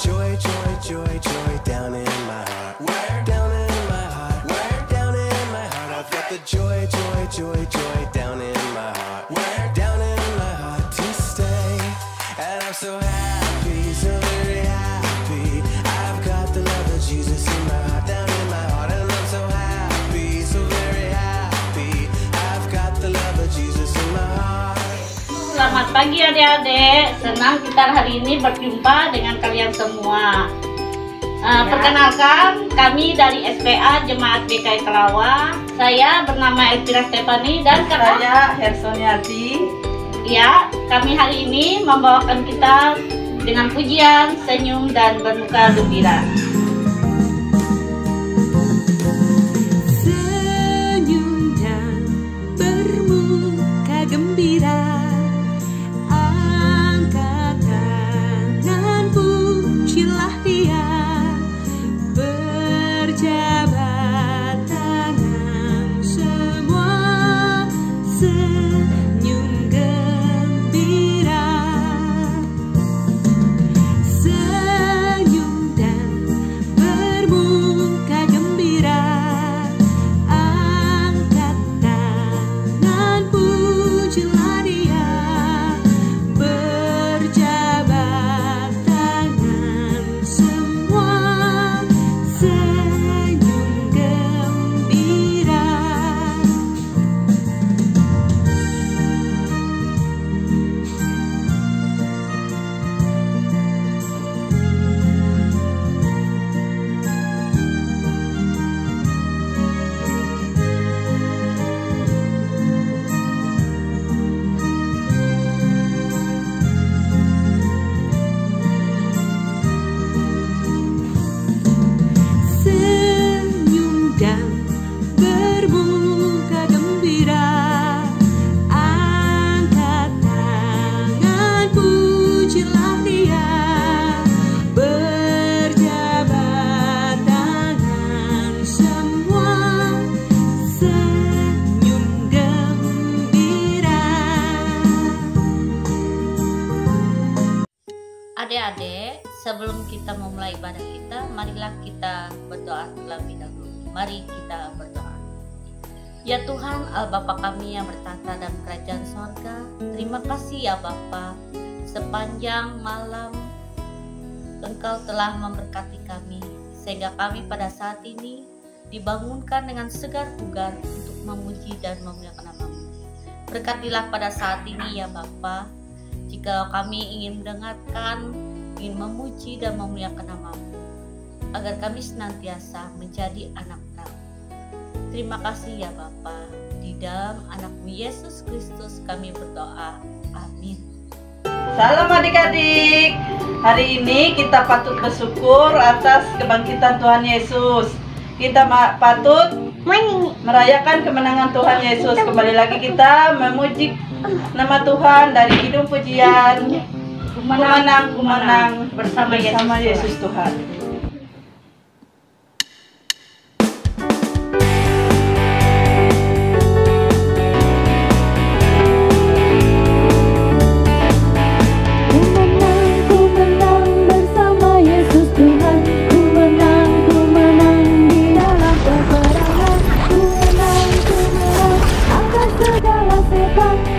Joy, joy, joy, joy down in my heart. Where? Down in my heart. Where? Down in my heart. I've got the joy, joy, joy, joy down in my heart. Where? Down in my heart to stay. And I'm so happy, so very happy. I've got the love of Jesus in my heart, down in my heart. And I'm so happy, so very happy. I've got the love of Jesus in my heart. Selamat pagi adik-adik, senang kita hari ini berjumpa dengan kalian semua. Perkenalkan, kami dari SPA Jemaat BKI Kelawa. Saya bernama Elvira Stefani dan saya Hersoniati. Ya, kami hari ini membawakan kita dengan pujian, senyum, dan bermuka gembira. Senyum dan bermuka gembira. Adik-adik, sebelum kita memulai ibadah kita, marilah kita berdoa terlebih dahulu. Mari kita berdoa. Ya Tuhan, Allah Bapa kami yang bertata dalam kerajaan sorga, terima kasih ya Bapa, sepanjang malam Engkau telah memberkati kami, sehingga kami pada saat ini dibangunkan dengan segar bugar untuk memuji dan memuliakan nama-Mu. Berkatilah pada saat ini ya Bapa, jika kami ingin mendengarkan, ingin memuji dan memuliakan nama-Mu, agar kami senantiasa menjadi anak-Mu. Terima kasih ya Bapa, di dalam anak-Mu Yesus Kristus kami berdoa. Amin. Salam adik-adik. Hari ini kita patut bersyukur atas kebangkitan Tuhan Yesus. Kita patut merayakan kemenangan Tuhan Yesus. Kembali lagi kita memuji nama Tuhan dari hidung pujian, kumenang bersama Yesus Tuhan.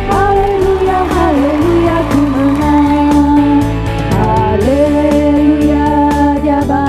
Haleluya, haleluya, jabah.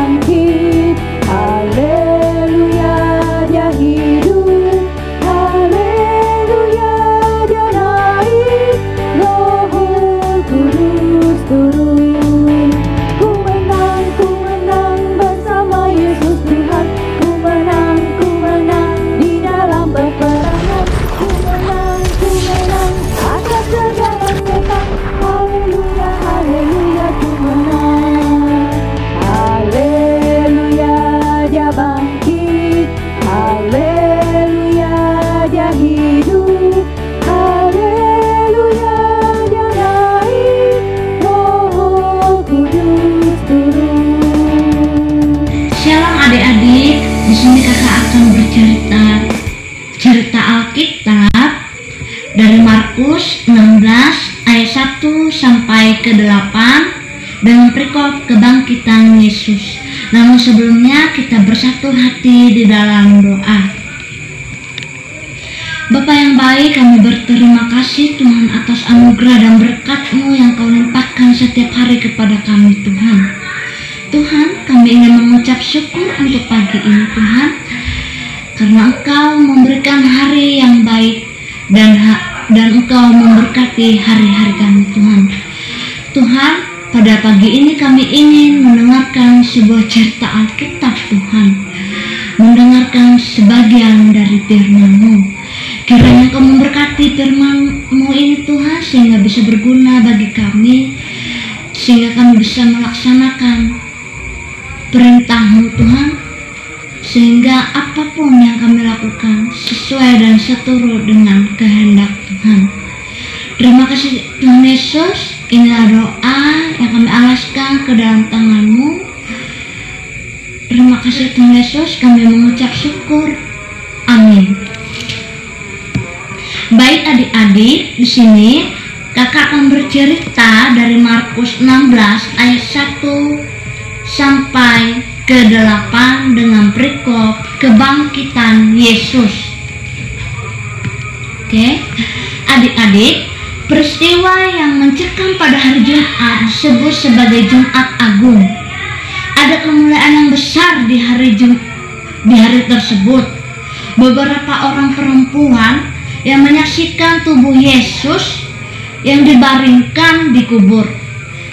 dari Markus 16 ayat 1 sampai ke 8 dengan perikop kebangkitan Yesus. Namun sebelumnya kita bersatu hati di dalam doa. Bapa yang baik, kami berterima kasih Tuhan atas anugerah dan berkat-Mu yang Kau limpahkan setiap hari kepada kami Tuhan. Tuhan, kami ingin mengucap syukur untuk pagi ini Tuhan, karena Engkau memberikan hari yang baik dan Engkau memberkati hari-hari kami Tuhan. Tuhan, pada pagi ini kami ingin mendengarkan sebuah cerita Alkitab Tuhan, mendengarkan sebagian dari firman-Mu. Kiranya Kau memberkati firman-Mu ini Tuhan, sehingga bisa berguna bagi kami, sehingga kami bisa melaksanakan perintah-Mu Tuhan, sehingga apapun yang kami lakukan sesuai dan seturut dengan kehendak Tuhan. Terima kasih Tuhan Yesus. Inilah doa yang kami alaskan ke dalam tangan-Mu. Terima kasih Tuhan Yesus, kami mengucap syukur. Amin. Baik adik-adik, di sini kakak akan bercerita dari Markus 16 ayat 1 sampai ke 8 dengan perikop kebangkitan Yesus. Oke, adik-adik, peristiwa yang mencekam pada hari Jumat disebut sebagai Jumat Agung. Ada kemuliaan yang besar di hari tersebut. Beberapa orang perempuan yang menyaksikan tubuh Yesus yang dibaringkan di kubur.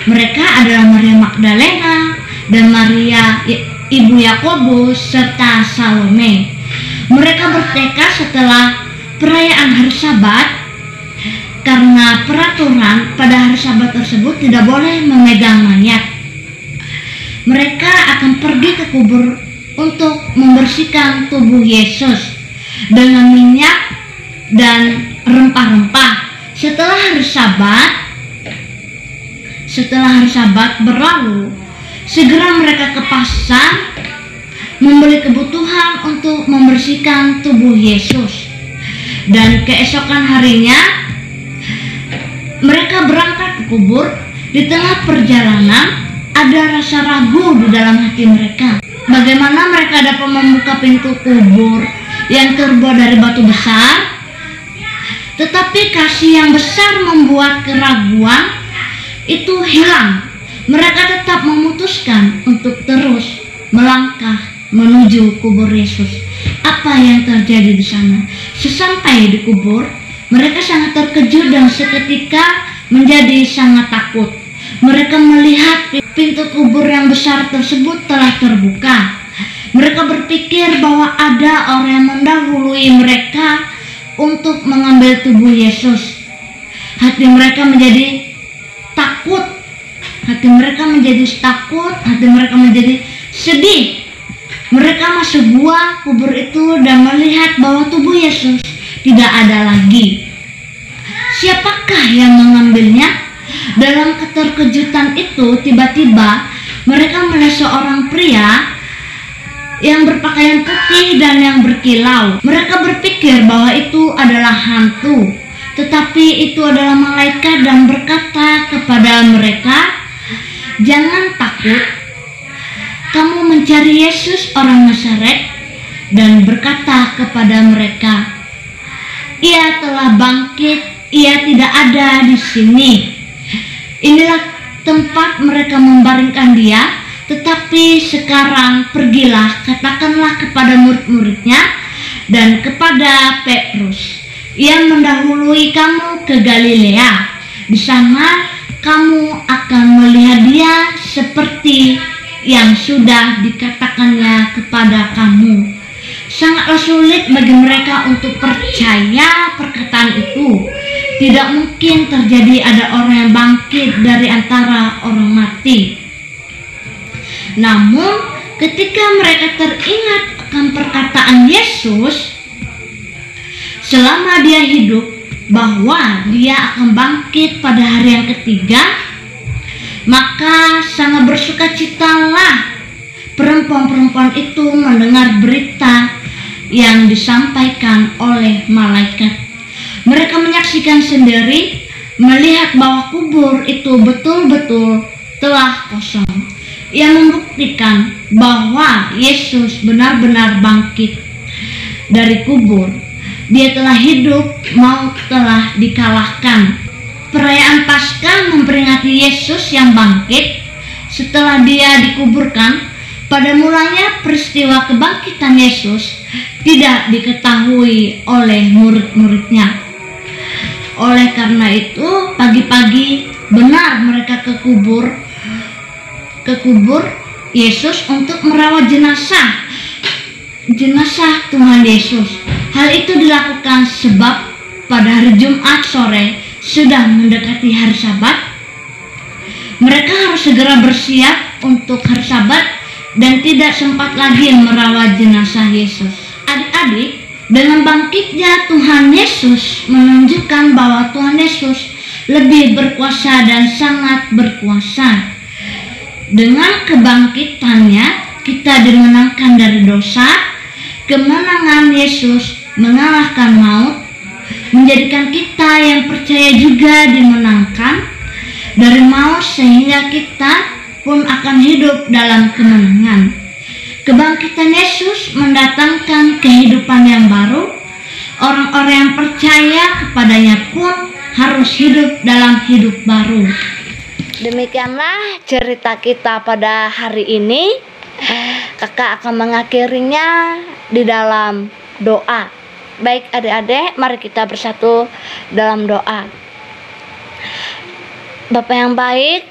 Mereka adalah Maria Magdalena dan Maria ibu Yakobus serta Salome. Mereka bertekad setelah perayaan hari Sabat, karena peraturan pada hari Sabat tersebut tidak boleh memegang mayat. Mereka akan pergi ke kubur untuk membersihkan tubuh Yesus dengan minyak dan rempah-rempah. Setelah hari Sabat berlalu, segera mereka ke pasar membeli kebutuhan untuk membersihkan tubuh Yesus. Dan keesokan harinya mereka berangkat ke kubur. Di tengah perjalanan ada rasa ragu di dalam hati mereka. Bagaimana mereka dapat membuka pintu kubur yang terbuat dari batu besar? Tetapi kasih yang besar membuat keraguan itu hilang. Mereka tetap memutuskan untuk terus melangkah menuju kubur Yesus. Apa yang terjadi di sana? Sesampai di kubur, mereka sangat terkejut dan seketika menjadi sangat takut. Mereka melihat pintu kubur yang besar tersebut telah terbuka. Mereka berpikir bahwa ada orang yang mendahului mereka untuk mengambil tubuh Yesus. Hati mereka menjadi takut. Hati mereka menjadi sedih. Mereka masuk gua kubur itu dan melihat bahwa tubuh Yesus tidak ada lagi. Siapakah yang mengambilnya? Dalam keterkejutan itu, tiba-tiba mereka melihat seorang pria yang berpakaian putih dan yang berkilau. Mereka berpikir bahwa itu adalah hantu, tetapi itu adalah malaikat dan berkata kepada mereka, "Jangan takut, kamu mencari Yesus orang Nazaret," dan berkata kepada mereka, "Ia telah bangkit, ia tidak ada di sini. Inilah tempat mereka membaringkan dia, tetapi sekarang pergilah, katakanlah kepada murid-muridnya dan kepada Petrus, ia mendahului kamu ke Galilea. Di sana kamu akan melihat dia seperti yang sudah dikatakannya kepada kamu." Sangatlah sulit bagi mereka untuk percaya perkataan itu. Tidak mungkin terjadi ada orang yang bangkit dari antara orang mati. Namun ketika mereka teringat akan perkataan Yesus selama dia hidup, bahwa dia akan bangkit pada hari yang ketiga, maka sangat bersukacitalah perempuan-perempuan itu mendengar berita yang disampaikan oleh malaikat. Mereka menyaksikan sendiri, melihat bahwa kubur itu betul-betul telah kosong. Ia membuktikan bahwa Yesus benar-benar bangkit dari kubur. Dia telah hidup, maut telah dikalahkan. Perayaan Paskah memperingati Yesus yang bangkit setelah dia dikuburkan. Pada mulanya peristiwa kebangkitan Yesus tidak diketahui oleh murid-muridnya. Oleh karena itu, pagi-pagi benar mereka ke kubur Yesus untuk merawat jenazah Tuhan Yesus. Hal itu dilakukan sebab pada hari Jumat sore sudah mendekati hari Sabat. Mereka harus segera bersiap untuk hari Sabat dan tidak sempat lagi merawat jenazah Yesus. Adik-adik, dengan bangkitnya Tuhan Yesus menunjukkan bahwa Tuhan Yesus lebih berkuasa dan sangat berkuasa. Dengan kebangkitannya, kita dimenangkan dari dosa. Kemenangan Yesus mengalahkan maut, menjadikan kita yang percaya juga dimenangkan dari maut, sehingga kita pun akan hidup dalam kemenangan. Kebangkitan Yesus mendatangkan kehidupan yang baru. Orang-orang yang percaya kepadanya pun harus hidup dalam hidup baru. Demikianlah cerita kita pada hari ini. Kakak akan mengakhirinya di dalam doa. Baik adik-adik, mari kita bersatu dalam doa. Bapa yang baik,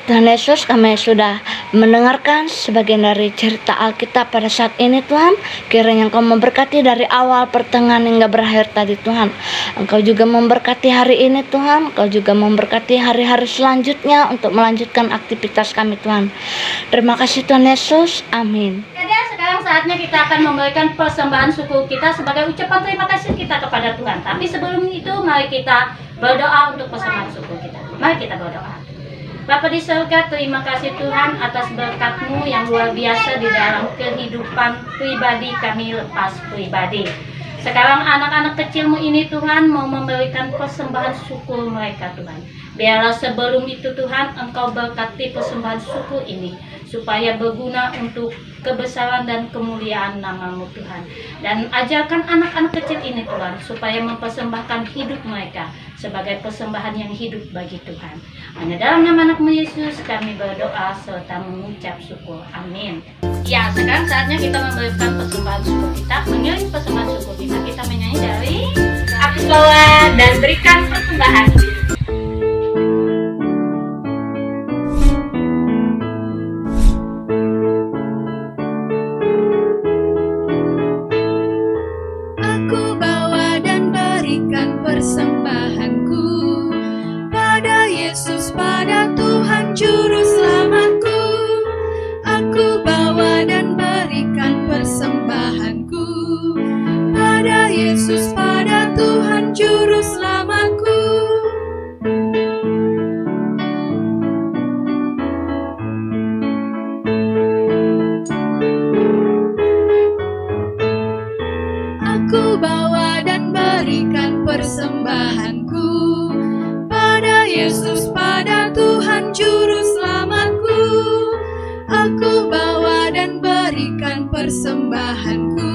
Tuhan Yesus, kami sudah mendengarkan sebagian dari cerita Alkitab pada saat ini Tuhan. Kiranya Engkau memberkati dari awal, pertengahan hingga berakhir tadi Tuhan. Engkau juga memberkati hari ini Tuhan. Engkau juga memberkati hari-hari selanjutnya untuk melanjutkan aktivitas kami Tuhan. Terima kasih Tuhan Yesus, amin. Sekarang saatnya kita akan memberikan persembahan syukur kita sebagai ucapan terima kasih kita kepada Tuhan. Tapi sebelum itu mari kita berdoa untuk persembahan syukur kita. Mari kita berdoa. Bapa di surga, terima kasih Tuhan atas berkat-Mu yang luar biasa di dalam kehidupan pribadi kami lepas pribadi. Sekarang anak-anak kecil-Mu ini Tuhan mau memberikan persembahan syukur mereka Tuhan. Biarlah sebelum itu Tuhan Engkau berkati persembahan syukur ini supaya berguna untuk kebesaran dan kemuliaan nama-Mu Tuhan. Dan ajarkan anak-anak kecil ini Tuhan supaya mempersembahkan hidup mereka sebagai persembahan yang hidup bagi Tuhan. Hanya dalam nama anak-Mu Yesus kami berdoa serta mengucap syukur. Amin. Ya, sekarang saatnya kita memberikan persembahan syukur kita. Mengirim persembahan syukur kita menyanyi dari Aku Bawa dan Berikan Persembahan. Persembahanku pada Yesus, pada Tuhan Juru Selamatku. Aku bawa dan berikan persembahanku pada Yesus, pada Tuhan Juru Selamatku. Aku bawa dan berikan persembahanku pada Yesus, pada Tuhan Juru Selamatku. Aku bawa dan berikan persembahanku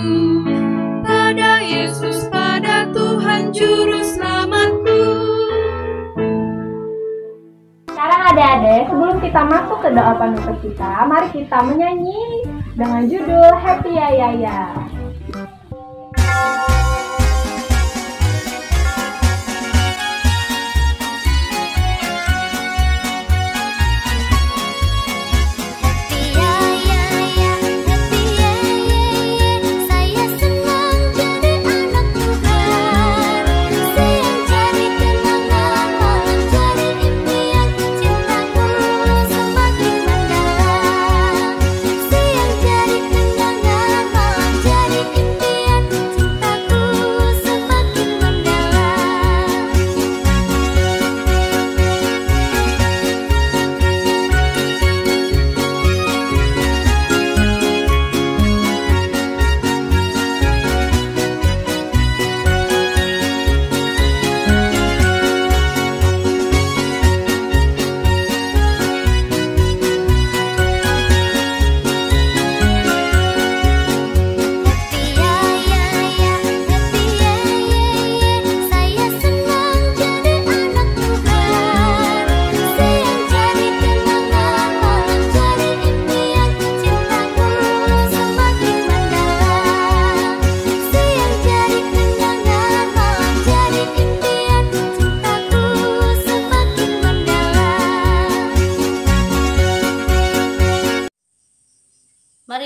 pada Yesus, pada Tuhan Juru Selamatku. Sekarang adik-adik, sebelum kita masuk ke doa penutup kita, mari kita menyanyi dengan judul Happy Ya Ya Ya. Jadi kenangan malam, jadi impian cintaku.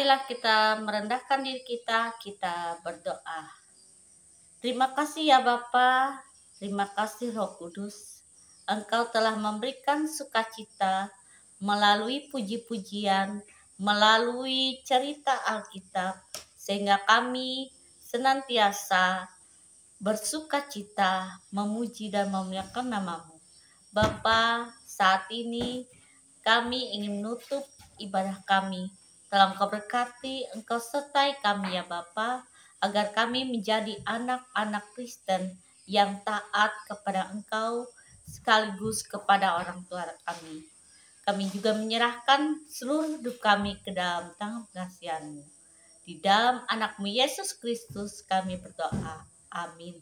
marilah kita merendahkan diri kita berdoa. Terima kasih ya Bapa, terima kasih Roh Kudus. Engkau telah memberikan sukacita melalui puji-pujian, melalui cerita Alkitab, sehingga kami senantiasa bersukacita, memuji dan memuliakan nama-Mu. Bapa, saat ini kami ingin menutup ibadah kami. Tolong Kau berkati, Engkau sertai kami ya Bapa, agar kami menjadi anak-anak Kristen yang taat kepada Engkau sekaligus kepada orang tua kami. Kami juga menyerahkan seluruh hidup kami ke dalam tangan pengasihan-Mu. Di dalam anak-Mu Yesus Kristus kami berdoa. Amin.